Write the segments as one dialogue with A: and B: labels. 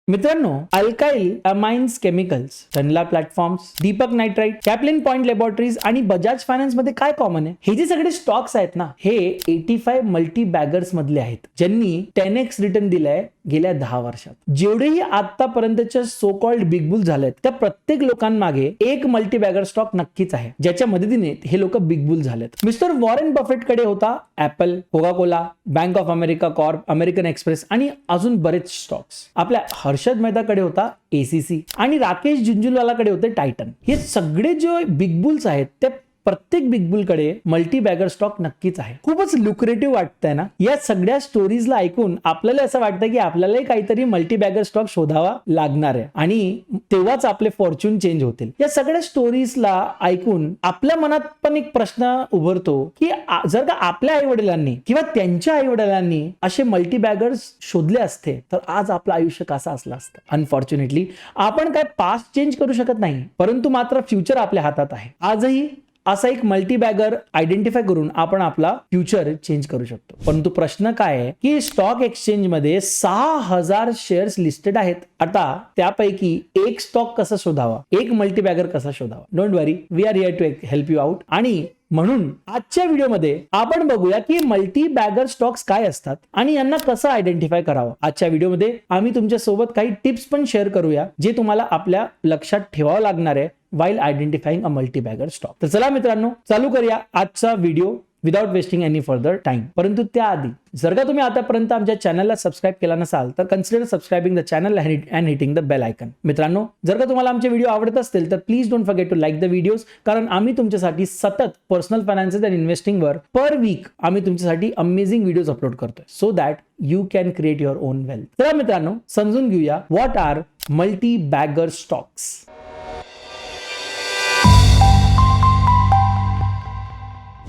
A: मित्रांनो, Alkyl Amines Chemicals, Tanla Platforms, Deepak Nitrite, Caplin Point Laboratories आणि Bajaj finance मध्ये काय कॉमन आहे? हे जे सगळे स्टॉक्स आहेत ना, हे 85 मल्टी बॅगर्स मधले आहेत, ज्यांनी 10x रिटर्न दिलाय गेल्या 10 वर्षात. जेवढेही आतापर्यंतच्या सो कॉल्ड बिग बुल झालेत, त्या प्रत्येक लोकांमागे एक मल्टी बॅगर स्टॉक नक्कीच आहे, ज्याच्या मदतीने हे लोक बिग बुल झालेत. मिस्टर वॉरेन बफेट कडे होता apple, Coca Cola, bank of America Corp, American express आणि अजून बरेच स्टॉक्स. आपल्या हर्षद मेहताकडे होता एसीसी आणि राकेश झुंझुनवालाकडे होते टायटन. हे सगळे जे बिग बुल्स आहेत ते प्रत्येक बिग बुल कडे मल्टी बॅगर स्टॉक नक्कीच आहे. खूपच लुक्रेटिव्ह वाटतंय ना? या सगळ्या स्टोरीजला ऐकून आपल्याला असं वाटतं की आपल्यालाही काहीतरी मल्टी बॅगर स्टॉक शोधावा लागणार आहे आणि तेव्हाच आपले फॉर्च्यून चेंज होतील. या सगळ्या स्टोरीजला ऐकून आपल्या मनात पण एक प्रश्न उभरतो की जर का आपल्या आई वडिलांनी किंवा त्यांच्या आई वडिलांनी असे मल्टी बॅगर्स शोधले असते तर आज आपलं आयुष्य कसं असलं असतं. अनफॉर्च्युनेटली आपण काय पास्ट चेंज करू शकत नाही, परंतु मात्र फ्युचर आपल्या हातात आहे. आजही असा एक मल्टी बॅगर आयडेंटिफाय करून आपण आपला फ्युचर चेंज करू शकतो. परंतु प्रश्न काय आहे की स्टॉक एक्सचेंज मध्ये 6000 शेअर्स लिस्टेड आहेत. आता त्यापैकी एक स्टॉक कसा शोधावा, एक मल्टी बॅगर कसा शोधावा? Don't worry, we are here to help you out. आणि म्हणून आजच्या व्हिडिओमध्ये आपण बघूया की मल्टी बॅगर स्टॉक्स काय असतात आणि यांना कसं आयडेंटिफाय करावं. आजच्या व्हिडिओमध्ये आम्ही तुमच्या सोबत काही टिप्स पण शेअर करूया जे तुम्हाला आपल्या लक्षात ठेवावं लागणार आहे while identifying a multi-bagger stock. तर चला मित्रांनो, चालू करूया आजचा video without wasting any further time. परंतु त्याआधी जर का तुम्ही आतापर्यंत आमच्या चॅनलला सबस्क्राईब केला नसाल तर consider subscribing the channel and hitting the bell icon. मित्रांनो, जर का तुम्हाला आमचे व्हिडिओ आवडत असतील तर please don't forget to like the videos, कारण आम्ही तुमच्यासाठी सतत पर्सनल फायनान्सेस अँड इन्व्हेस्टिंग वर पर वीक आम्ही तुमच्यासाठी अमेझिंग व्हिडिओज अपलोड करतोय so that you can create your own wealth. तर मित्रांनो, समजून घेऊया what are multi bagger stocks.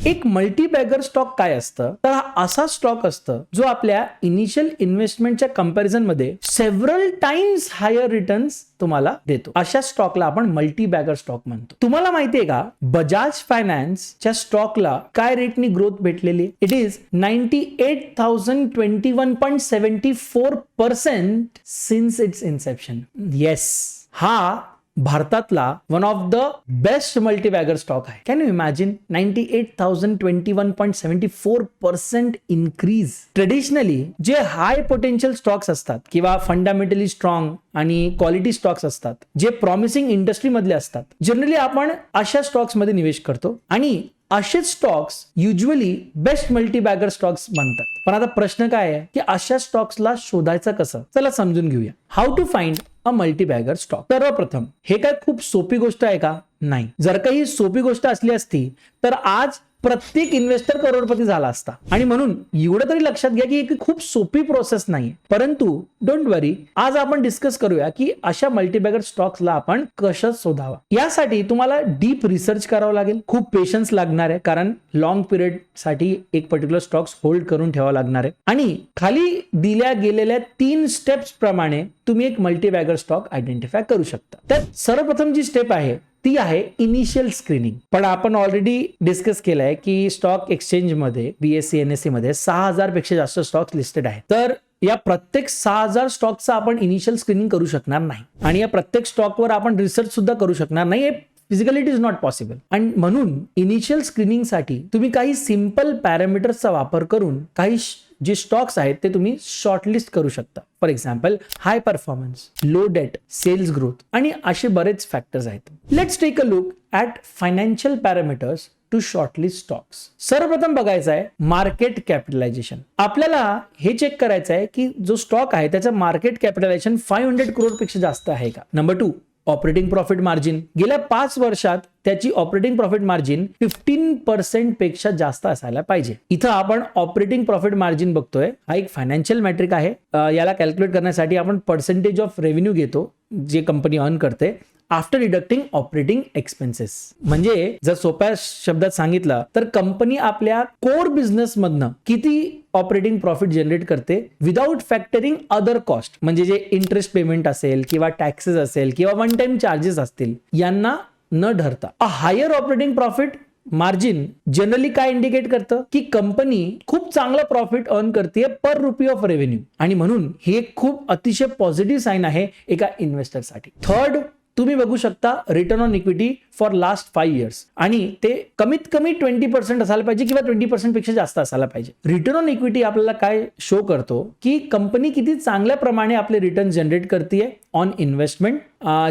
A: एक मल्टी बॅगर स्टॉक काय असतं तर हा असा स्टॉक असतं जो आपल्या इनिशियल इन्व्हेस्टमेंटच्या कंपॅरिझन मध्ये सेव्हरल टाइम्स हायर रिटर्न्स तुम्हाला देतो. अशा स्टॉकला आपण मल्टी बॅगर स्टॉक म्हणतो. तुम्हाला माहितीये का बजाज फायनान्सच्या स्टॉकला काय रेटनी ग्रोथ भेटलेली? It is 98,021.74% since its inception. Yes, हा भारतातला one of the best multi bagger stock आहे. Can you imagine 98,021.74% increase. Traditionally जे हाय पोटेन्शियल स्टॉक्स असतात किंवा फंडामेंटली स्ट्रॉंग आणि क्वालिटी स्टॉक्स असतात, जे प्रॉमिसिंग इंडस्ट्री मधले असतात, जनरली आपण अशा स्टॉक्स मध्ये निवेश करतो आणि असेच stocks usually best multi bagger stocks बनतात. पण आता प्रश्न काय आहे की अशा स्टॉक्सला शोधायचं कसं? चला समजून घेऊया. How to find a multi bagger stock. सर्वप्रथम, हे काय खूप सोपी गोष्ट आहे का? नाही. जर का ही सोपी गोष्ट असली असती तर आज प्रत्येक इन्व्हेस्टर करोडपती झाला असता. आणि म्हणून एवढं तरी लक्षात घ्या की ही खूप सोपी प्रोसेस नाही. परंतु डोंट वरी, आज आपण डिस्कस करूया की अशा मल्टीबॅगर स्टॉक्सला आपण कसं शोधावा. यासाठी तुम्हाला डीप रिसर्च करावं लागेल, खूप पेशन्स लागणार आहे, कारण लॉंग पिरियड साठी एक पर्टिक्युलर स्टॉक्स होल्ड करून ठेवावं लागणार आहे. आणि खाली दिल्या गेलेल्या 3 स्टेप्स प्रमाणे तुम्ही एक मल्टीबॅगर स्टॉक आयडेंटिफाय करू शकता. त्यात सर्वप्रथम जी स्टेप आहे ती आहे इनिशियल स्क्रीनिंग. पण आपण ऑलरेडी डिस्कस केलंय की स्टॉक एक्सचेंज मध्ये BSE NSE मध्ये 6000 पेक्षा जास्त स्टॉक्स लिस्टेड आहेत. तर या प्रत्येक 6000 स्टॉकचा आपण इनिशियल स्क्रीनिंग करू शकणार नाही आणि या प्रत्येक स्टॉकवर आपण रिसर्च सुद्धा करू शकणार नाही. Physically it is not possible. आणि म्हणून इनिशियल स्क्रीनिंग साठी तुम्ही काही सिंपल पॅरामीटर्सचा वापर करून काही जे स्टॉक्स आहेत ते तुम्ही शॉर्टलिस्ट करू शकता. For example, high performance, low debt, sales growth आणि असे बरेच फॅक्टर्स आहेत. Let's take a look at financial parameters to shortlist stocks. सर्वप्रथम बघायचं आहे मार्केट कॅपिटलायझेशन. आपल्याला हे चेक करायचं आहे की जो स्टॉक आहे त्याचं मार्केट कॅपिटलायझेशन 500 करोड पेक्षा जास्त आहे का. Number 2, operating profit margin. गेल्या 5 वर्षात त्याची ऑपरेटिंग प्रॉफिट मार्जिन 15% पेक्षा जास्त असायला पाहिजे. इथं आपण ऑपरेटिंग प्रॉफिट मार्जिन बघतोय. हा एक फायनान्शियल मॅट्रिक आहे. याला कॅल्क्युलेट करण्यासाठी आपण पर्सेंटेज ऑफ रेव्हेन्यू घेतो जे कंपनी अर्न करते आफ्टर डिडक्टिंग ऑपरेटिंग एक्सपेन्सेस. म्हणजे जर सोप्या शब्दात सांगितलं तर कंपनी आपल्या कोर बिझनेस मधनं किती ऑपरेटिंग प्रॉफिट जनरेट करते विदाउट फॅक्टरिंग अदर कॉस्ट, म्हणजे जे इंटरेस्ट पेमेंट असेल किंवा टॅक्सेस असेल किंवा वन टाइम चार्जेस असतील यांना न धरता. A higher operating profit margin generally काय इंडिकेट करतं की कंपनी खूप चांगला प्रॉफिट अर्न करते पर रुपी ऑफ रेव्हेन्यू, आणि म्हणून हे एक खूप अतिशय पॉझिटिव्ह साइन आहे एका इन्व्हेस्टरसाठी. थर्ड, तुम्ही बघू शकता return on equity for last 5 years, आणि ते कमीत कमी 20% असायला पाहिजे किंवा 20% पेक्षा जास्त असायला पाहिजे. रिटर्न ऑन इक्विटी आपल्याला काय शो करतो की कंपनी किती चांगल्या प्रमाणे आपले रिटर्न जनरेट करते ऑन इन्व्हेस्टमेंट,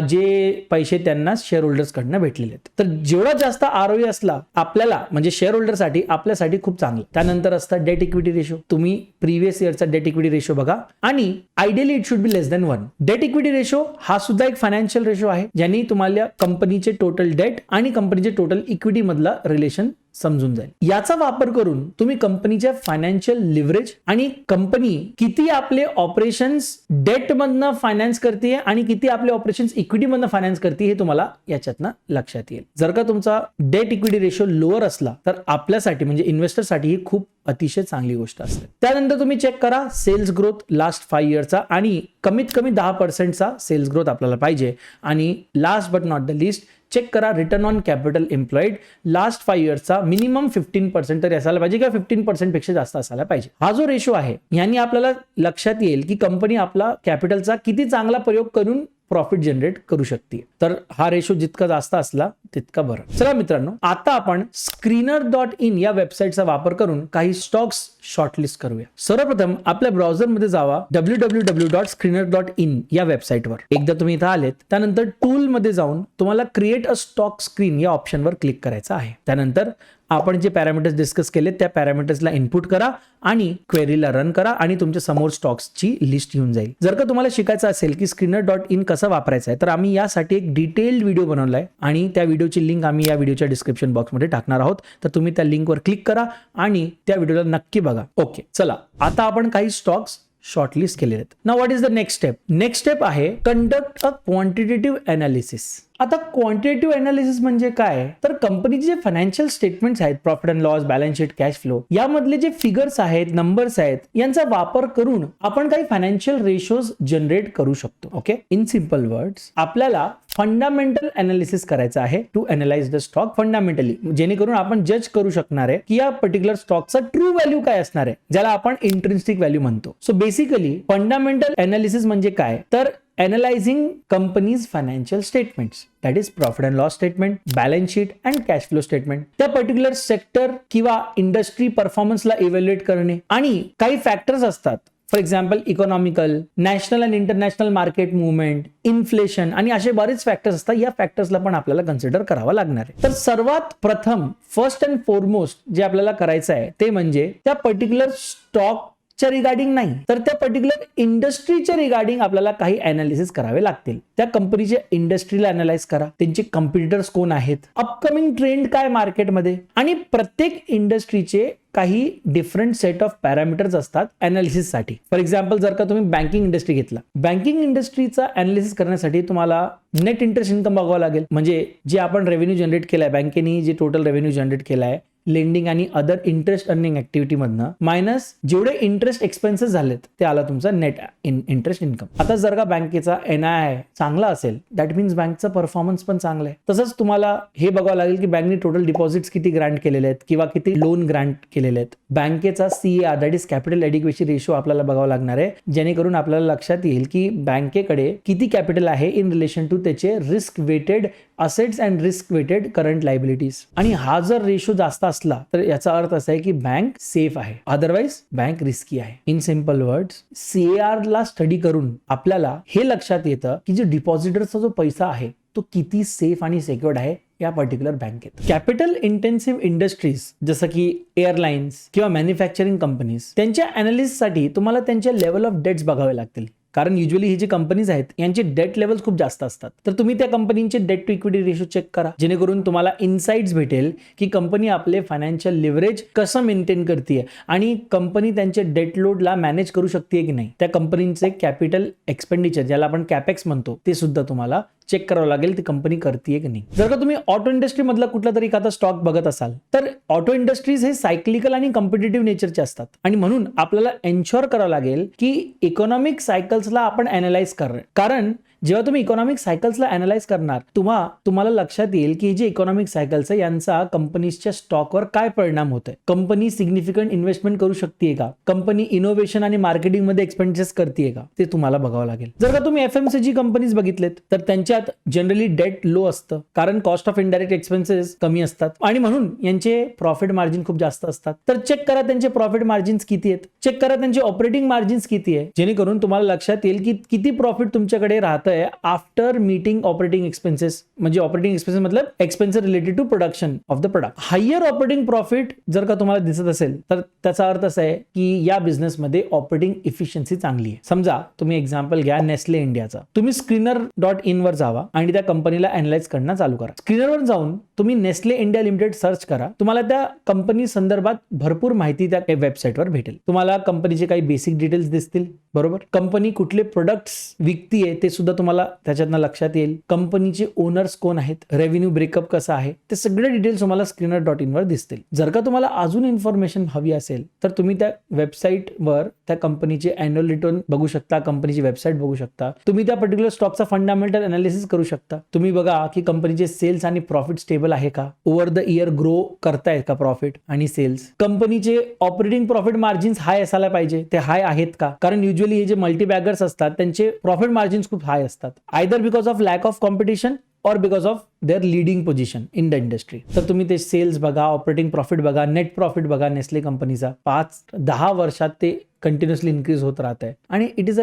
A: जे पैसे त्यांना शेअर होल्डर्स कडनं भेटलेले आहेत. तर जेवढा जास्त ROE असला आपल्याला म्हणजे शेअर होल्डरसाठी आपल्यासाठी खूप चांगलं. त्यानंतर असतं डेट इक्विटी रेशो. तुम्ही प्रिव्हियस इयरचा डेट इक्विटी रेशो बघा, आणि ideally it should be less than 1. Debt equity ratio हा सुद्धा एक फायनान्शियल रेशो आहे, ज्यांनी तुम्हाला कंपनीचे टोटल डेट आणि कंपनीचे टोटल इक्विटी मधला रिलेशन समजून जाईल. याचा वापर करून तुम्ही कंपनीच्या फायनान्शियल लिव्हरेज आणि कंपनी किती आपले ऑपरेशन्स डेट मधनं फायनान्स करते आणि किती आपले ऑपरेशन्स इक्विटी मधनं फायनान्स करते हे तुम्हाला याच्यातनं लक्षात येईल. जर का तुमचा डेट इक्विटी रेशो लोअर असला तर आपल्यासाठी म्हणजे इन्व्हेस्टरसाठी ही खूप अतिशय चांगली गोष्ट असते. त्यानंतर तुम्ही चेक करा सेल्स ग्रोथ लास्ट 5 इयरचा, आणि कमीत कमी 10% सेल्स ग्रोथ आपल्याला पाहिजे. आणि last but not the least, check करा return on capital employed last 5 इयर्सचा मिनिमम 15% तरी असायला पाहिजे किंवा 15% पेक्षा जास्त असायला पाहिजे. हा जो रेशो आहे याने आपल्याला लक्षात येईल की कंपनी आपला कॅपिटलचा किती चांगला प्रयोग करून प्रॉफिट जनरेट करू शकते. तर हा रेशो जितका जास्त असला तितका बरं. चला मित्रांनो, आता आपण screener.in या वेबसाईटचा वापर करून काही स्टॉक्स शॉर्टलिस्ट करूया. सर्वप्रथम आपल्या ब्राउझरमध्ये जावा www.screener.in या वेबसाईटवर. एकदा तुम्ही इथं आलेत त्यानंतर टूल मध्ये जाऊन तुम्हाला क्रिएट अ स्टॉक स्क्रीन या ऑप्शनवर क्लिक करायचं आहे. त्यानंतर आपण जे पॅरामीटर्स डिस्कस केले त्या पॅरामीटर्सला इनपुट करा आणि क्वेरीला रन करा आणि तुमच्या समोर स्टॉक्सची लिस्ट येऊन जाईल. जर का तुम्हाला शिकायचं असेल की screener.in कसं वापरायचं आहे तर आम्ही यासाठी एक डिटेल्ड व्हिडिओ बनवलाय आणि त्या व्हिडिओची लिंक आम्ही या व्हिडिओच्या डिस्क्रिप्शन बॉक्समध्ये टाकणार आहोत. तर तुम्ही त्या लिंकवर क्लिक करा आणि त्या व्हिडिओला नक्की बघा. ओके, चला आता आपण काही स्टॉक्स शॉर्टलिस्ट केलेले आहेत. Now what is the next step? Next step आहे कंडक्ट अ क्वांटिटेटिव्ह एनालिसिस. आता क्वांटिटेटिव्ह एनालिसिस म्हणजे काय? तर कंपनीचे जे फायनान्शियल स्टेटमेंट्स आहेत, profit and loss, balance sheet, cash flow, यामधले जे फिगर्स आहेत, नंबर्स आहेत, यांचा वापर करून आपण काही फायनान्शियल रेशोज जनरेट करू शकतो. ओके, इन सिंपल वर्ड्स आपल्याला फंडामेंटल एनालिसिस करायचं आहे to analyse the stock fundamentally, जेणेकरून आपण जज करू शकणार आहे की या पर्टिक्युलर स्टॉकचा ट्रू व्हॅल्यू काय असणार आहे, ज्याला आपण इंट्रिन्सिक व्हॅल्यू म्हणतो. सो बेसिकली फंडामेंटल एनालिसिस म्हणजे काय? तर analyzing company's financial statements, that is profit and loss statement, balance sheet and cash flow statement. त्या पर्टिक्युलर सेक्टर किंवा इंडस्ट्री परफॉर्मन्सला इव्हॅल्युएट करणे आणि काही फॅक्टर्स असतात, for example economical, national and international market movement, inflation आणि असे बरेच फॅक्टर्स असतात. या फॅक्टर्सला पण आपल्याला कन्सिडर करावा लागणार आहे. तर सर्वात प्रथम फर्स्ट अँड फॉरमोस्ट जे आपल्याला करायचं आहे ते म्हणजे त्या पर्टिक्युलर स्टॉक रिगार्डिंग नाही तर त्या पर्टिक्युलर इंडस्ट्रीच्या रिगार्डिंग आपल्याला काही अनालिसिस करावे लागतील. त्या कंपनीच्या इंडस्ट्रीला अनालाइज करा, त्यांचे कॉम्पिटिटर्स कोण आहेत, अपकमिंग ट्रेंड काय मार्केटमध्ये, आणि प्रत्येक इंडस्ट्रीचे काही डिफरंट सेट ऑफ पॅरामीटर्स असतात अनालिसिस साठी. फॉर एक्झाम्पल जर का तुम्ही बँकिंग इंडस्ट्री घेतला, बँकिंग इंडस्ट्रीचा अनालिसिस करण्यासाठी तुम्हाला नेट इंटरेस्ट इन्कम बघावं लागेल, म्हणजे जे आपण रेव्हेन्यू जनरेट केलाय, बँकेने जे टोटल रेव्हेन्यू जनरेट केलाय लेंडिंग आणि अदर इंटरेस्ट अर्निंग ऍक्टिव्हिटी मधनं मायनस जेवढे इंटरेस्ट एक्सपेन्सेस झालेत ते आला तुमचा नेट इंटरेस्ट इन्कम. आता जर का बँकेचा NII चांगला असेल दॅट मीन्स बँकचा परफॉर्मन्स पण चांगला आहे. तसंच तुम्हाला हे बघावं लागेल की बँकने टोटल डिपॉझिट्स किती ग्रांट केलेले आहेत किंवा किती लोन ग्रांट केलेले आहेत. बँकेचा CAR that is capital adequacy ratio आपल्याला बघावं लागणार आहे, जेणेकरून आपल्याला लक्षात येईल की बँकेकडे किती कॅपिटल आहे इन रिलेशन टू त्याचे risk weighted assets and risk weighted current liabilities. आणि हा जर रेशो जास्त असला तर याचा अर्थ असा आहे की बँक सेफ आहे, अदरवाइज बँक रिस्की आहे. इन सिंपल वर्ड्स CAR ला स्टडी करून आपल्याला हे लक्षात येतं की जे डिपॉझिटरचा जो पैसा आहे तो किती सेफ आणि सेक्युर्ड आहे या पर्टिक्युलर बँकेत. कॅपिटल इंटेन्सिव्ह इंडस्ट्रीज जसं की एअरलाइन्स किंवा मॅन्युफॅक्चरिंग कंपनीज, त्यांच्या अनालिसिससाठी तुम्हाला त्यांच्या लेवल ऑफ डेट्स बघावे लागतील. कारण युजली ही जी कंपनीज आहेत यांचे डेट लेवल्स खूप जास्त असतात. तर तुम्ही त्या कंपनीचे debt to equity ratio check करा, जेणेकरून तुम्हाला इन्साइट्स भेटेल की कंपनी आपले फायनान्शियल लिव्हरेज कसं मेंटेन करते आणि कंपनी त्यांचे डेट लोडला मॅनेज करू शकते की नाही. त्या कंपनीचे कॅपिटल एक्सपेंडिचर ज्याला आपण कॅपेक्स म्हणतो ते सुद्धा तुम्हाला चेक करावं लागेल ती कंपनी करते की नाही. जर का तुम्ही ऑटो इंडस्ट्री मधला कुठला तरी एखादा स्टॉक बघत असाल तर ऑटो इंडस्ट्रीज हे सायक्लिकल आणि कॉम्पिटिटिव्ह नेचरचे असतात आणि म्हणून आपल्याला एन्श्योर करावं लागेल की इकॉनॉमिक सायकल्सला आपण अनालाइज करणं, कारण जेव्हा तुम्ही इकॉनॉमिक सायकल्सला अनालाइज करणार तुम्हाला लक्षात येईल की जे इकॉनॉमिक सायकल्स आहे यांचा कंपनीच्या स्टॉकवर काय परिणाम होतोय. कंपनी सिग्निफिकंट इन्व्हेस्टमेंट करू शकते का, कंपनी इनोव्हेशन आणि मार्केटिंग मध्ये एक्सपेंडिचर्स करते का, ते तुम्हाला बघावं लागेल. जर का तुम्ही एफएमसीजी कंपनीज बघितलेत तर त्यांच्यात जनरली डेट लो असतं, कारण कॉस्ट ऑफ इनडायरेक्ट एक्सपेन्सेस कमी असतात आणि म्हणून यांचे प्रॉफिट मार्जिन खूप जास्त असतात. तर चेक करा त्यांचे प्रॉफिट मार्जिन्स किती आहेत, चेक करा त्यांचे ऑपरेटिंग मार्जिन्स किती आहे, जेणेकरून तुम्हाला लक्षात येईल की किती प्रॉफिट तुमच्याकडे राहतंय आफ्टर मीटिंग ऑपरेटिंग एक्सपेन्सेस. म्हणजे ऑपरेटिंग एक्सपेन्सेस मतलब expenses related to production of the product. Higher operating profit जर का तुम्हाला दिसत असेल तर त्याचा अर्थ असा आहे की या बिझनेसमध्ये ऑपरेटिंग इफिशियन्सी चांगली आहे. समजा तुम्ही एक्झाम्पल घ्या नेस्ले इंडियाचा. तुम्ही screener.in वर जावा आणि त्या कंपनीला अनालाइज करणं चालू करा. स्क्रीनरवर जाऊन तुम्ही नेस्ले इंडिया लिमिटेड सर्च करा. तुम्हाला त्या कंपनी संदर्भात भरपूर माहिती त्या वेबसाईटवर भेटेल. तुम्हाला कंपनीचे काही बेसिक डिटेल्स दिसतील, बरोबर. कंपनी कुठले प्रोडक्ट्स विकतीये ते सुद्धा तुम्हाला त्याच्यातनं लक्षात येईल. कंपनीचे ओनर्स कोण आहेत, रेव्हेन्यू ब्रेकअप कसा आहे, ते सगळे डिटेल्स तुम्हाला screener.in वर दिसतील. जर का तुम्हाला अजून इन्फॉर्मेशन हवी असेल तर तुम्ही त्या वेबसाईटवर त्या कंपनीचे अॅन्युअल रिटर्न बघू शकता, कंपनीची वेबसाईट बघू शकता. तुम्ही त्या पर्टिक्युलर स्टॉकचा फंडामेंटल अनालिसिस करू शकता. तुम्ही बघा की कंपनीचे सेल्स आणि प्रॉफिट स्टेबल आहे का, ओव्हर द इयर ग्रो करतायत का प्रॉफिट आणि सेल्स. कंपनीचे ऑपरेटिंग प्रॉफिट मार्जिन्स हाय असायला पाहिजे, ते हाय आहेत का, कारण युजली हे जे मल्टीबॅगर्स असतात त्यांचे प्रॉफिट मार्जिन्स खूप हाय असतात, either because of lack of competition और because of their leading position in the industry. तर तुम्ही ते सेल्स बघा, ऑपरेटिंग प्रॉफिट बघा, नेट प्रॉफिट बघा. नेस्ले कंपनीचा 5-10 वर्षात ते कंटिन्युअसली इन्क्रीज होत राहत आहे आणि इट इज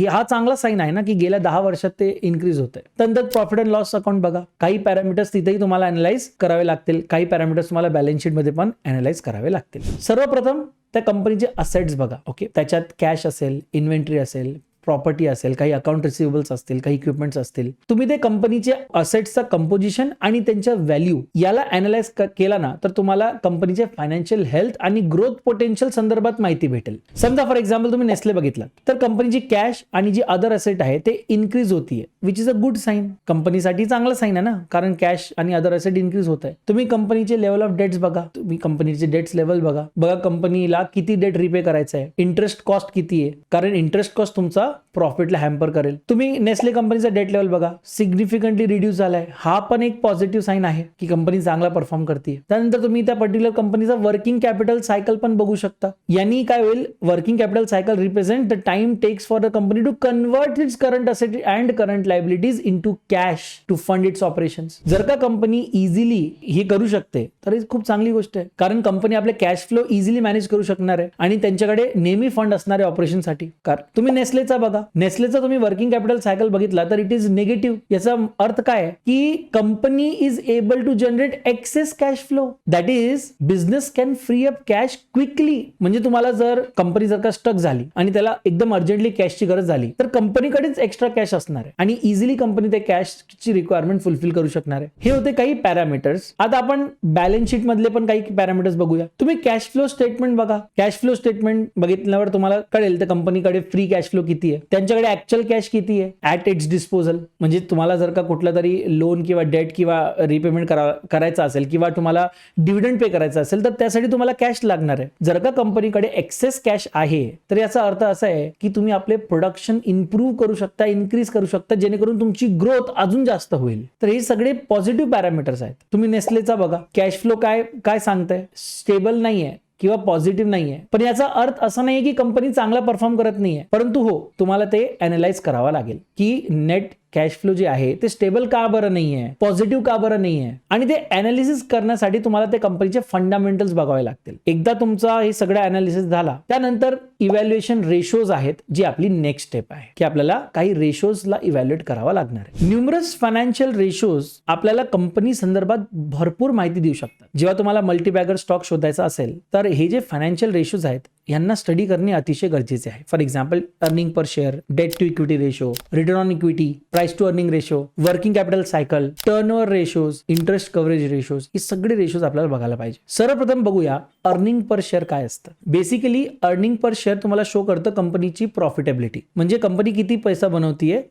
A: हा चांगला साईन आहे ना की गेल्या 10 वर्षात ते इन्क्रीज होत आहे. त्यानंतर प्रॉफिट अँड लॉस अकाउंट बघा. काही पॅरामीटर्स तिथेही तुम्हाला अनालाइज करावे लागतील, काही पॅरामीटर्स तुम्हाला बॅलन्स शीट मध्ये पण अनालाइज करावे लागतील. सर्वप्रथम त्या कंपनीचे असेट्स बघा. ओके, त्याच्यात कॅश असेल, इन्व्हेंटरी असेल, प्रॉपर्टी असेल, काही अकाउंट रिसिव्हेबल्स असतील, काही इक्विपमेंट्स असतील. तुम्ही ते कंपनीचे असेट्सचा कंपोजिशन आणि त्यांच्या व्हॅल्यू याला अनालाइज केला ना तर तुम्हाला कंपनीचे फायनान्शियल हेल्थ आणि ग्रोथ पोटेन्शियल संदर्भात माहिती भेटेल. समजा फॉर एक्झाम्पल तुम्ही नेस्ले बघितलं तर कंपनीची कॅश आणि जी अदर असेट आहे ते इन्क्रीज होतीये, which is a good sign. कंपनीसाठी चांगलं साईन आहे ना, कारण कॅश आणि अदर असेट इन्क्रीज होत आहे. तुम्ही कंपनीचे लेवल ऑफ डेट्स बघा, तुम्ही कंपनीचे डेट्स लेवल बघा कंपनीला किती डेट रिपे करायचं आहे, इंटरेस्ट कॉस्ट किती आहे, कारण इंटरेस्ट कॉस्ट तुमचा प्रॉफिटला हॅम्पर करेल. तुम्ही नेस्ले कंपनीचा डेट लेवल बघा, सिग्निफिकंटली रिड्यूस झालाय, हा पण एक पॉझिटिव्ह साईन आहे की कंपनी चांगला परफॉर्म करते. त्यानंतर तुम्ही त्या पर्टिक्युलर कंपनीचा वर्किंग कॅपिटल सायकल पण बघू शकता. यांनी काय होईल, working capital cycle represent the time takes for the company to convert its current asset and current liabilities into cash to fund its operations. जर का कंपनी इझिली हे करू शकते तर ही खूप चांगली गोष्ट आहे, कारण कंपनी आपले कॅश फ्लो इझिली मॅनेज करू शकणार आहे आणि त्यांच्याकडे नेहमी फंड असणार आहे ऑपरेशनसाठी. कारण तुम्ही नेस्लेचा बघा, नेस्लेचा तुम्ही वर्किंग कॅपिटल सायकल बघितला तर इट इज निगेटिव्ह. याचा अर्थ काय की company is able to generate excess cash flow, that is business can free up cash quickly. म्हणजे तुम्हाला जर कंपनी जर का स्टक झाली आणि त्याला एकदम अर्जंटली कॅशची गरज झाली तर कंपनीकडेच एक्स्ट्रा कॅश असणार आहे आणि इझिली कंपनी ते कॅशची रिक्वायरमेंट फुलफिल करू शकणार आहे. हे होते काही पॅरामीटर्स. आता आपण बॅलन्स शीट मधले पण काही पॅरामीटर्स बघूया. तुम्ही कॅश फ्लो स्टेटमेंट बघा. कॅश फ्लो स्टेटमेंट बघितल्यावर तुम्हाला कळेल तर कंपनीकडे फ्री कॅश फ्लो किती आहे, त्यांच्याकडे ऍक्च्युअल कॅश किती आहे ऍट इट्स डिस्पोजल. म्हणजे तुम्हाला जर का कुठला तरी लोन किंवा डेट किंवा रिपेमेंट करायचा असेल किंवा तुम्हाला डिव्हिडंड पे करायचा असेल तर त्यासाठी तुम्हाला कॅश लागणार आहे. जर का कंपनीकडे एक्सेस कॅश आहे तर याचा अर्थ असा आहे की तुम्ही आपले प्रोडक्शन इम्प्रूव्ह करू शकता, इन्क्रीज करू शकता, जेणेकरून तुमची ग्रोथ अजून जास्त होईल. तर हे सगळे पॉझिटिव्ह पॅरामीटर्स आहेत. तुम्ही नेस्लेचा बघा, कॅश फ्लो काय सांगताय, स्टेबल नाहीये किंवा पॉझिटिव्ह नाहीये, पण याचा अर्थ असा नाही की कंपनी चांगला परफॉर्म करत नाहीये, परंतु हो तुम्हाला ते अनालाइज करावं लागेल की नेट कॅश फ्लो जे आहे ते स्टेबल का बरं नाहीये, पॉझिटिव्ह का बरं नाहीये, आणि ते अनालिसिस करण्यासाठी तुम्हाला ते कंपनीचे फंडामेंटल्स बघावे लागतील. एकदा तुमचा हे सगळं अनालिसिस झाला त्यानंतर इव्हॅल्युएशन रेशोज आहेत, जी आपली नेक्स्ट स्टेप आहे की आपल्याला काही रेशोजला इव्हॅल्युएट करावा लागणार आहे. न्यूमरस फायनान्शियल रेशोज आपल्याला कंपनी संदर्भात भरपूर माहिती देऊ शकतात. जेव्हा तुम्हाला मल्टीबॅगर स्टॉक शोधायचा असेल तर हे जे फायनान्शियल रेशोज आहेत यांना स्टडी करणे अतिशय गरजेचे आहे. For example earning per share, debt to equity ratio, return on equity, price to earning ratio, working capital cycle, turnover ratios, interest coverage ratios, हे सगळे रेशोज आपल्याला बघायला पाहिजे. सर्वप्रथम बघूया अर्निंग पर शेअर काय असतं. बेसिकली अर्निंग पर शेअर तुम्हाला शो करतं कंपनीची प्रॉफिटेबिलिटी, म्हणजे कंपनी किती पैसा बनवतीये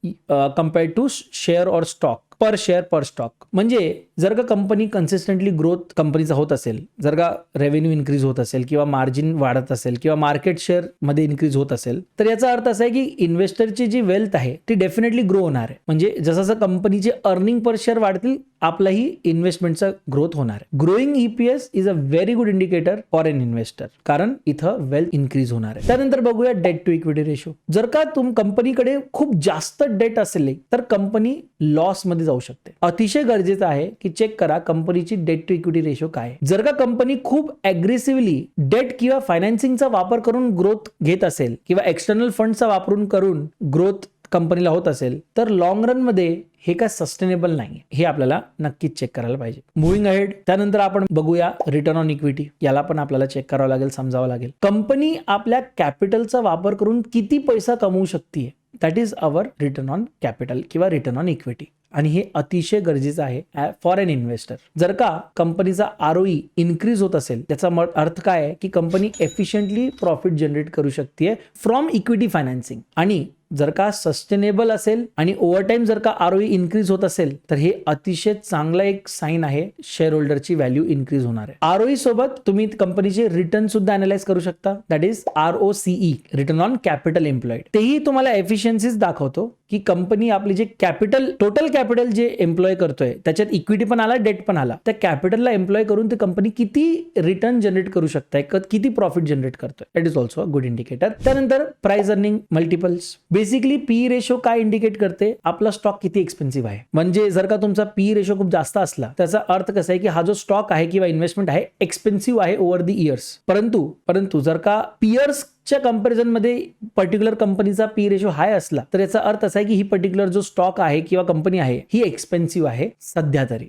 A: कम्पेअर्ड टू शेअर और स्टॉक. पर शेअर पर स्टॉक. म्हणजे जर का कंपनी कन्सिस्टंटली ग्रोथ कंपनीचा होत असेल, जर का रेव्हेन्यू इन्क्रीज होत असेल किंवा मार्जिन वाढत असेल किंवा मार्केट शेअर मध्ये इन्क्रीज होत असेल, तर याचा अर्थ असा आहे की इन्व्हेस्टरची जी वेल्थ आहे ती डेफिनेटली ग्रो होणार आहे. म्हणजे जसं जसं कंपनीचे अर्निंग पर शेअर वाढतील आपलाही इन्व्हेस्टमेंटचा ग्रोथ होणार आहे. Growing EPS is a very good indicator for an investor, कारण इथं वेल्थ इन्क्रीज होणार आहे. त्यानंतर बघूया डेट टू इक्विटी रेशो. जर का कंपनीकडे खूप जास्त डेट असेल तर कंपनी लॉस मध्ये जाऊ शकते. अतिशय गरजेचं आहे की चेक करा कंपनीची डेट टू इक्विटी रेशो काय आहे. जर का कंपनी खूप अग्रेसिव्हली डेट किंवा फायनान्सिंगचा वापर करून ग्रोथ घेत असेल किंवा एक्सटर्नल फंडचा वापरून करून ग्रोथ कंपनीला होत असेल तर लॉंग रन मध्ये हे काय सस्टेनेबल नाही, हे आपल्याला नक्कीच चेक करायला पाहिजे. मुव्हिंग अहेड, त्यानंतर आपण बघूया रिटर्न ऑन इक्विटी. याला पण आपल्याला चेक करावं लागेल, समजावं लागेल. कंपनी आपल्या कॅपिटलचा वापर करून किती पैसा कमवू शकते, that is our return on capital किंवा रिटर्न ऑन इक्विटी. आणि हे अतिशय गरजेचं आहे फॉर एन इन्व्हेस्टर. जर का कंपनीचा आरओई इन्क्रीज होत असेल त्याचा अर्थ काय आहे की कंपनी एफिशियंटली प्रॉफिट जनरेट करू शकते फ्रॉम इक्विटी फायनान्सिंग. आणि जर का सस्टेनेबल असेल आणि ओव्हर टाइम जर का आरओई इन्क्रीज होत असेल तर हे अतिशय चांगला एक साइन आहे शेअर होल्डरची व्हॅल्यू इन्क्रीज होणार आहे. आरओई सोबत तुम्ही कंपनीचे रिटर्न सुद्धा अनालाइज करू शकता, that is ROCE, return on capital employed. तेही तुम्हाला एफिशियन्सीज दाखवतो की कंपनी आपली जे कॅपिटल, टोटल कॅपिटल जे एम्प्लॉय करतोय त्याच्यात इक्विटी पण आला, डेट पण आला, त्या कॅपिटलला एम्प्लॉय करून ती कंपनी किती रिटर्न जनरेट करू शकते, किती प्रॉफिट जनरेट करतोय, that is also a good indicator. त्यानंतर price earning multiples. Basically P ratio काय इंडिकेट करते, आपला स्टॉक किती एक्सपेन्सिव्ह आहे. म्हणजे जर का तुमचा पी रेशो खूप जास्त असला त्याचा अर्थ कसा आहे की हा जो स्टॉक आहे किंवा इन्व्हेस्टमेंट आहे एक्सपेन्सिव्ह आहे ओव्हर द इयर्स. परंतु जर का पियर्स च्या कंपॅरिझन मध्ये पर्टिक्युलर कंपनीचा पी रेशो हाय असला तर याचा अर्थ असा आहे की ही पर्टिक्युलर जो स्टॉक आहे किंवा कंपनी आहे ही एक्सपेन्सिव्ह आहे सध्या तरी.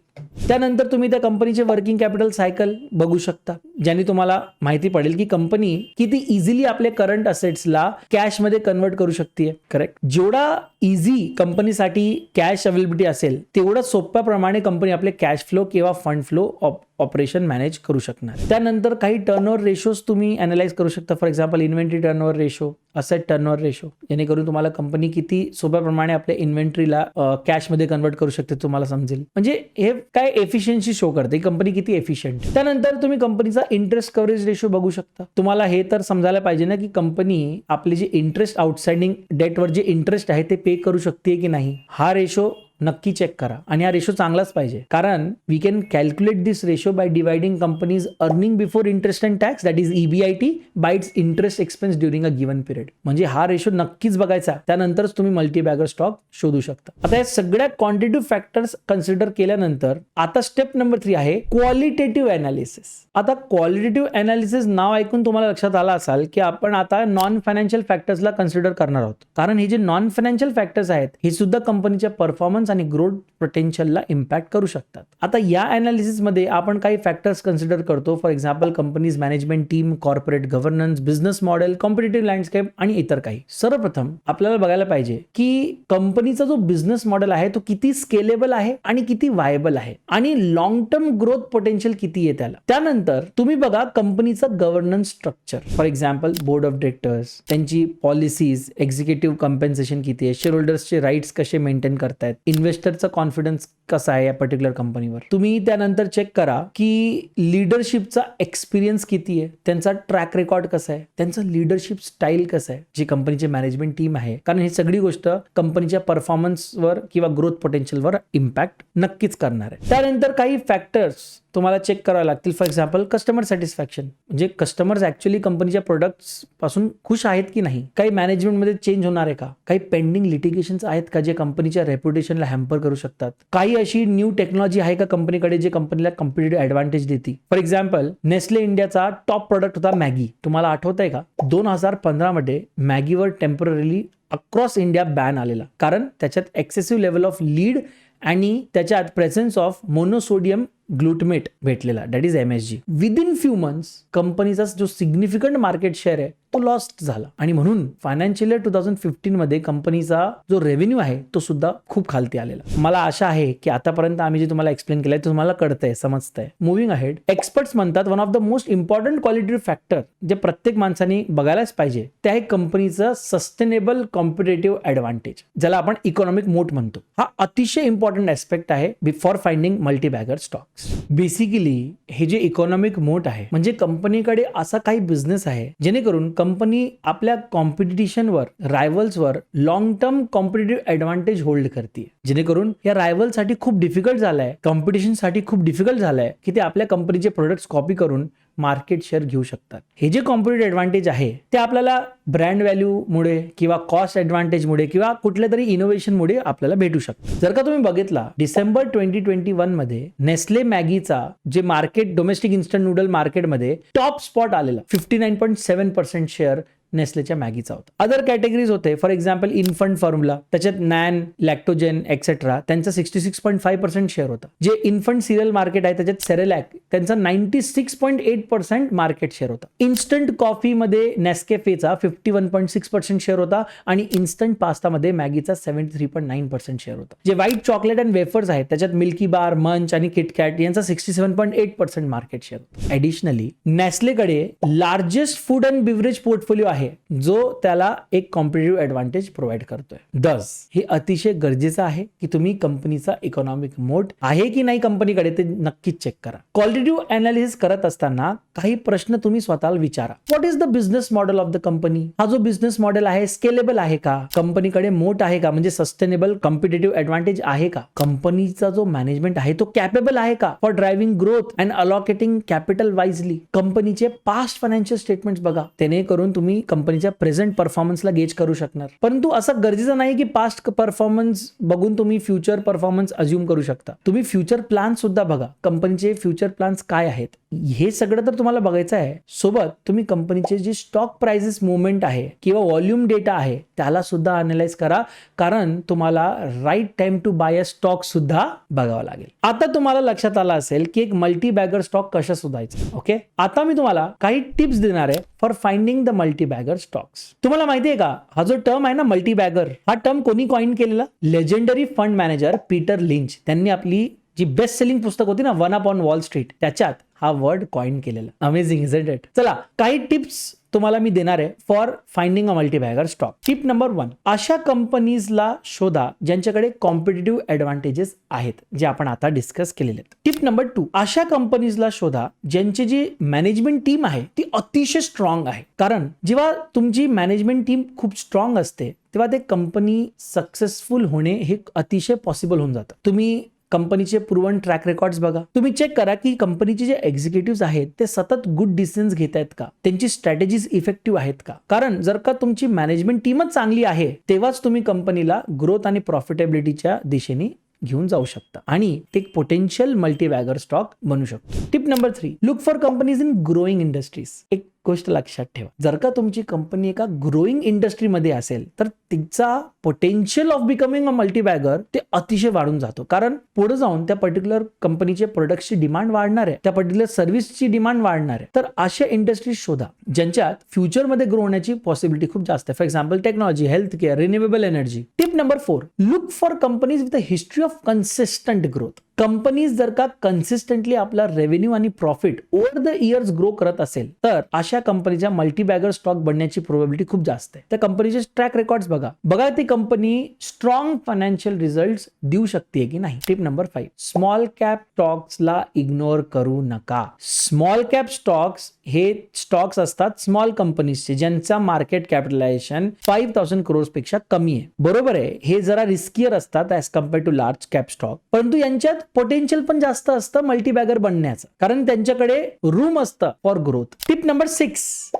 A: त्यानंतर तुम्ही त्या कंपनीचे वर्किंग कॅपिटल सायकल बघू शकता, ज्याने तुम्हाला माहिती पडेल की कंपनी किती इझिली आपल्या करंट असेट्सला कॅश मध्ये कन्वर्ट करू शकते. करेक्ट. जेवढा इझी कंपनीसाठी कॅश अवेलेबिलिटी असेल तेवढा सोप्या प्रमाणे कंपनी आपले कॅश फ्लो किंवा फंड फ्लो ऑपरेशन मॅनेज करू शकणार. त्यानंतर काही टर्नओव्हर रेशोज तुम्ही अनालाइज करू शकता. For example inventory turnover ratio, asset turnover ratio, जेणेकरून तुम्हाला कंपनी किती सोप्या प्रमाणे आपल्या इन्व्हेंटरीला कॅश मध्ये कन्वर्ट करू शकते तुम्हाला समजेल. म्हणजे हे काय एफिशियन्सी शो करते कंपनी किती एफिशियंट. त्यानंतर तुम्ही कंपनीचा इंटरेस्ट कव्हरेज रेशो बघू शकता. तुम्हाला हे तर समजायला पाहिजे ना की कंपनी आपली जे इंटरेस्ट आउटस्टँडिंग डेटवर जे इंटरेस्ट आहे ते पे करू शकते की नाही. हा रेशो नक्की चेक करा आणि हा रेशो चांगलाच पाहिजे, कारण we can calculate this ratio by dividing company's earning before interest and tax, that is EBIT, by its interest expense during a given period. म्हणजे हा रेशो नक्कीच बघायचा, त्यानंतरच तुम्ही मल्टीबॅगर स्टॉक शोधू शकता. आता या सगळ्या क्वांटिटेटिव्ह फॅक्टर्स कन्सिडर केल्यानंतर आता स्टेप नंबर 3 आहे क्वालिटेटिव्ह अनालिसिस. आता क्वालिटेटिव्ह अनालिसिस नाव ऐकून तुम्हाला लक्षात आला असाल की आपण आता नॉन फायनान्शियल फॅक्टर्सला कन्सिडर करणार आहोत, कारण हे जे नॉन फायनान्शियल फॅक्टर्स आहेत हे सुद्धा कंपनीच्या परफॉर्मन्स आणि ग्रोथ पोटेन्शियलला इम्पॅक्ट करू शकतात. आता या अनालिसिस मध्ये आपण काही फॅक्टर्स कन्सिडर करतो. For example companies management team, corporate governance, business model, competitive landscape आणि इतर काही. सर्वप्रथम आपल्याला बघायला पाहिजे की कंपनीचा जो बिझनेस मॉडेल आहे तो किती स्केलेबल आहे आणि किती व्हायबल आहे आणि लॉंग टर्म ग्रोथ पोटेन्शियल किती आहे त्याला. त्यानंतर तुम्ही बघा कंपनीचा governance structure. For example board of directors, त्यांची पॉलिसीज, एक्झिक्युटिव्ह कॉम्पेन्सेशन किती आहे, शेअर होल्डर्सचे राईट्स कसे मेंटेन करतायत, इन्व्हेस्टरचा कॉन्फिडन्स कसा आहे या पर्टिक्युलर कंपनीवर. तुम्ही त्यानंतर चेक करा की लीडरशिपचा एक्सपिरियन्स किती आहे, त्यांचा ट्रॅक रेकॉर्ड कसा आहे, त्यांचं लीडरशिप स्टाईल कसं आहे, जी कंपनीचे मॅनेजमेंट टीम आहे, कारण ही सगळी गोष्ट कंपनीच्या परफॉर्मन्सवर किंवा ग्रोथ पोटेन्शियलवर इम्पॅक्ट नक्कीच करणार आहे. त्यानंतर काही फॅक्टर्स तुम्हाला चेक करावे लागतील. फॉर एक्झाम्पल कस्टमर सॅटिस्फॅक्शन, म्हणजे कस्टमर्स ऍक्च्युअली कंपनीच्या प्रोडक्ट्स पासून खुश आहेत की नाही, काही मॅनेजमेंटमध्ये चेंज होणार आहे का, काही पेंडिंग लिटिगेशन्स आहेत का जे कंपनीच्या रेप्युटेशनला हॅम्पर करू शकतात, काही अशी न्यू टेक्नॉलॉजी आहे का कंपनीकडे जे कंपनीला कॉम्पिटिटिव्ह ऍडव्हान्टेज देते. फॉर एक्झाम्पल नेस्ले इंडियाचा टॉप प्रोडक्ट होता मॅगी. तुम्हाला आठवत आहे का 2015 मध्ये मॅगीवर टेम्पररीली अक्रॉस इंडिया बॅन आलेला, कारण त्याच्यात एक्सेसिव्ह लेवल ऑफ लीड आणि त्याच्यात प्रेझेन्स ऑफ मोनोसोडियम ग्लुटमेट भेटलेला, that is MSG. Within few months कंपनीचा जो सिग्निफिकंट मार्केट शेअर आहे तो लॉस्ट झाला आणि म्हणून फायनान्शियल इयर 2015 मध्ये कंपनीचा जो रेव्हेन्यू आहे तो सुद्धा खूप खालती आलेला. मला आशा आहे की आतापर्यंत आम्ही जे तुम्हाला एक्सप्लेन केलंय ते तुम्हाला कळतंय, समजतंय. मुव्हिंग अहेड, एक्सपर्ट्स म्हणतात one of the most important qualitative factor जे प्रत्येक माणसाने बघायलाच पाहिजे ते आहे कंपनीचं सस्टेनेबल कॉम्पिटेटिव्ह ऍडव्हान्टेज, ज्याला आपण इकॉनॉमिक मोट म्हणतो. हा अतिशय इम्पॉर्टंट ऍस्पेक्ट आहे before finding multi bagger stocks. Basically हे जे इकॉनॉमिक मोट आहे म्हणजे कंपनीकडे असा काही बिझनेस आहे जेणेकरून कंपनी आपल्या कॉम्पिटिशनवर, रायव्हल्सवर long term competitive advantage hold करते, जेणेकरून या रायव्हलसाठी खूप डिफिकल्ट झालंय, कॉम्पिटिशनसाठी खूप डिफिकल्ट झालंय की ते आपल्या कंपनीचे प्रोडक्ट्स कॉपी करून मार्केट शेअर घेऊ शकतात. हे जे कॉम्पिटेटिव्ह ऍडव्हान्टेज आहे ते आपल्याला ब्रँड व्हॅल्यू मुळे किंवा कॉस्ट ऍडव्हान्टेज मुळे किंवा कुठल्या तरी इनोव्हेशन मुळे आपल्याला भेटू शकतं. जर का तुम्ही बघितला डिसेंबर 2021 मध्ये नेस्ले मॅगीचा जे मार्केट, डोमेस्टिक इन्स्टंट नूडल मार्केटमध्ये टॉप स्पॉट आलेला, 59.7% शेअर नेस्लेच्या मॅगीचा होता. अदर कॅटेगरीज होते, फॉर एक्झाम्पल इन्फंट फॉर्म्युला, त्याच्यात नॅन, लॅक्टोजेन एक्सेट्रा, त्यांचा 66.5% शेअर होता. जे इन्फंट सिरियल मार्केट आहे त्याच्यात सेरेलॅक, त्यांचा 96.8% मार्केट शेअर होता. इन्स्टंट कॉफीमध्ये नेस्कॅफेचा 51.6% शेअर होता आणि इन्स्टंट पास्तामध्ये मॅगीचा 73.9% शेअर होता. जे व्हाईट चॉकलेट अँड वेफर्स आहेत त्याच्यात मिल्की बार, मंच आणि किटकॅट यांचा 67.8% मार्केट शेअर होता. ऍडिशनली नेस्लेकडे largest food and beverage portfolio आहे जो त्याला एक कॉम्पिटेटिव्ह ऍडव्हान्टेज प्रोव्हाइड करतोय. दस हे अतिशय गरजेचं आहे की तुम्ही कंपनीचा इकॉनॉमिक मोट आहे की नाही कंपनीकडे ते नक्कीच चेक करा. क्वालिटेटिव्ह अनालिसिस करत असताना काही प्रश्न तुम्ही स्वतःला विचारा. What is the business model of the company? हा जो बिझनेस मॉडेल आहे स्केलेबल आहे का? कंपनीकडे मोट आहे का? म्हणजे सस्टेनेबल कॉम्पिटेटिव्ह ऍडव्हान्टेज आहे का? कंपनीचा जो मॅनेजमेंट आहे तो कॅपेबल आहे का for driving growth and allocating capital wisely? कंपनीचे पास्ट फायनान्शियल स्टेटमेंट्स बघा, जेणेकरून तुम्ही कंपनीच्या प्रेझेंट परफॉर्मन्सला गेज करू शकणार. परंतु असं गरजेचं नाही की पास्ट परफॉर्मन्स बघून तुम्ही फ्युचर परफॉर्मन्स अज्युम करू शकता. तुम्ही फ्युचर प्लॅन सुद्धा बघा, कंपनीचे फ्युचर प्लॅन्स काय आहेत हे सगळं तर तुम्हाला बघायचं आहे. सोबत तुम्ही कंपनीचे जे स्टॉक प्राइसेस मुवमेंट आहे किंवा व्हॉल्यूम डेटा आहे त्याला सुद्धा अनालाइज करा, कारण तुम्हाला right time to buy a stock सुद्धा बघावा लागेल. आता तुम्हाला लक्षात आलं असेल की एक मल्टी बॅगर स्टॉक कशा शोधायचा. ओके, आता मी तुम्हाला काही टिप्स देणार आहे for finding the multi bagger stocks. तुम्हाला माहिती आहे का हा जो टर्म आहे ना मल्टी बॅगर, हा टर्म कोणी कॉइन केलेला? Legendary fund manager Peter lynch. त्यांनी आपली जी बेस्ट सेलिंग पुस्तक होती ना one up on wall street त्याच्यात हा वर्ड कॉइन केलेला. Amazing isn't it? चला काही टिप्स तुम्हाला मी देणार आहे for finding a multi bagger stock. Tip number 1, अशा कंपनीजला शोधा ज्यांच्याकडे कॉम्पिटेटिव्ह ऍडव्हान्टेजेस आहेत जे आपण आता डिस्कस केलेले आहेत. टिप नंबर 2, अशा कंपनीजला शोधा ज्यांची जी मॅनेजमेंट टीम आहे ती अतिशय स्ट्रॉंग आहे. कारण जेव्हा तुमची मॅनेजमेंट टीम खूप स्ट्रॉंग असते तेव्हा ते कंपनी सक्सेसफुल होणे हे अतिशय पॉसिबल होऊन जातं. तुम्ही कंपनीचे प्रूव्हन ट्रॅक रेकॉर्ड्स बघा. तुम्ही चेक करा की कंपनीचे जे एक्झिक्युटिव्ह आहेत ते सतत गुड डिसिजन्स घेत आहेत का, त्यांची स्ट्रॅटेजीज इफेक्टिव्ह आहेत का. कारण जर का तुमची मॅनेजमेंट टीमच चांगली आहे तेव्हाच तुम्ही कंपनीला ग्रोथ आणि प्रॉफिटेबिलिटीच्या दिशेने घेऊन जाऊ शकता आणि ते एक पोटेन्शियल मल्टी बॅगर स्टॉक बनू शकतो. Tip number 3, look for companies in growing industries. एक गोष्ट लक्षात ठेवा, जर का तुमची कंपनी एका ग्रोइंग इंडस्ट्रीमध्ये असेल तर तिचा potential of becoming a multi bagger ते अतिशय वाढून जातो. कारण पुढे जाऊन त्या पर्टिक्युलर कंपनीचे प्रोडक्टची डिमांड वाढणार आहे, त्या पर्टिक्युलर सर्व्हिसची डिमांड वाढणार आहे. तर अशा इंडस्ट्रीज शोधा ज्यांच्यात फ्युचरमध्ये ग्रो होण्याची पॉसिबिलिटी खूप जास्त आहे. For example technology, health care, renewable energy. Tip number 4, look for companies with a history of consistent growth. Companies जर का कन्सिस्टंटली आपला रेव्हेन्यू आणि profit over the years grow करत असेल तर अशा कंपनीच्या मल्टी बॅगर स्टॉक बनण्याची प्रोबॅबिलिटी खूप जास्त आहे. त्या कंपनीचे ट्रॅक रेकॉर्ड्स बघा ती कंपनी स्ट्रॉंग फायनान्शियल रिझल्ट्स देऊ शकते की नाही. टिप नंबर 5, स्मॉल कॅप स्टॉक्सला इग्नोर करू नका. स्मॉल कॅप स्टॉक्स हे स्टॉक्स असतात स्मॉल कंपनीजचे ज्यांचा मार्केट कॅपिटलायझेशन 5,000 crores पेक्षा कमी आहे. बरोबर आहे, हे जरा रिस्कियर असतात as compare to large cap stock, परंतु यांच्यात पोटेन्शियल पण जास्त असतं मल्टी बॅगर बनण्याचं, कारण त्यांच्याकडे रूम असतं for growth. Tip number 6,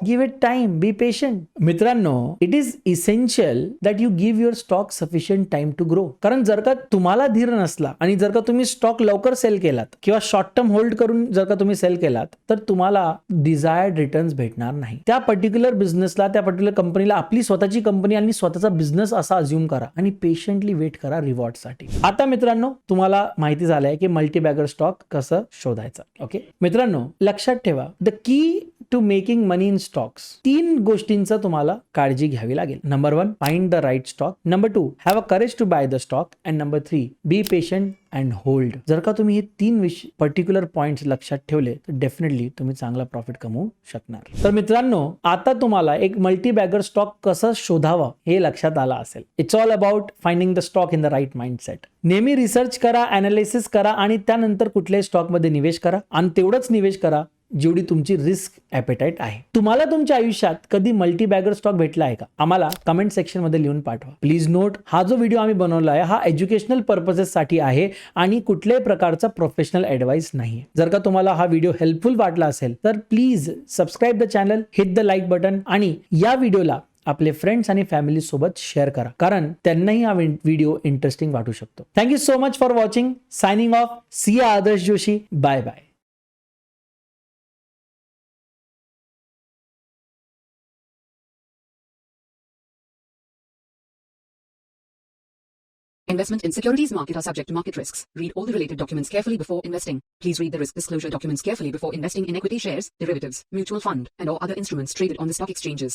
A: give it time, be patient. मित्रांनो, it is essential that you give your stock sufficient time to grow. कारण जर का तुम्हाला धीर नसला आणि जर का तुम्ही स्टॉक लवकर सेल केलात किंवा शॉर्ट टर्म होल्ड करून जर का तुम्ही सेल केलात तर तुम्हाला डिझायर्ड रिटर्न्स भेटणार नाही. त्या पर्टिक्युलर बिझनेसला, त्या पर्टिक्युलर कंपनीला आपली स्वतःची कंपनी आणि स्वतःचा बिझनेस असा अज्युम करा आणि पेशंटली वेट करा रिवॉर्डसाठी. आता मित्रांनो, तुम्हाला माहिती झालंय की मल्टी बॅगर स्टॉक कसं शोधायचं. ओके मित्रांनो, लक्षात ठेवा, the key to making money in stocks. 3 गोष्टींचा तुम्हाला काळजी घ्यावी लागेल. Number 1, find the right stock. Number 2, have a courage to buy the stock. And number 3, be patient and hold. जर का तुम्ही हे 3 पर्टिक्युलर पॉइंट्स लक्षात ठेवले तर डेफिनेटली तुम्ही चांगला प्रॉफिट कमवू शकणार. तर मित्रांनो, आता तुम्हाला एक मल्टी बॅगर स्टॉक कसं शोधावा हे लक्षात आलं असेल. It's all about finding the stock in the right mindset. नेहमी रिसर्च करा, अनालिसिस करा आणि त्यानंतर कुठल्याही स्टॉकमध्ये निवेश करा आणि तेवढंच निवेश करा जेवढी तुमची रिस्क ॲपेटाईट आहे. तुम्हाला तुमच्या आयुष्यात कधी मल्टी बॅगर स्टॉक भेटला आहे का? आम्हाला कमेंट सेक्शन मध्ये लिहून पाठवा. प्लीज नोट, हा जो व्हिडिओ आम्ही बनवला आहे हा एज्युकेशनल पर्पजेस साठी आहे आणि कुठल्याही प्रकारचा प्रोफेशनल ऍडवाइस नाही. जर का तुम्हाला हा व्हिडिओ हेल्पफुल वाटला असेल तर please subscribe the channel, hit the like button आणि या व्हिडिओला आपले फ्रेंड्स आणि फॅमिली सोबत शेअर करा, कारण त्यांनाही हा व्हिडिओ इंटरेस्टिंग वाटू शकतो. Thank you so much for watching. Signing off. See Adarsh Joshi. Bye bye.
B: Investment in securities market are subject to market risks. Read all the related documents carefully before investing. Please read the risk disclosure documents carefully before investing in equity shares, derivatives, mutual fund, and or other instruments traded on the stock exchanges.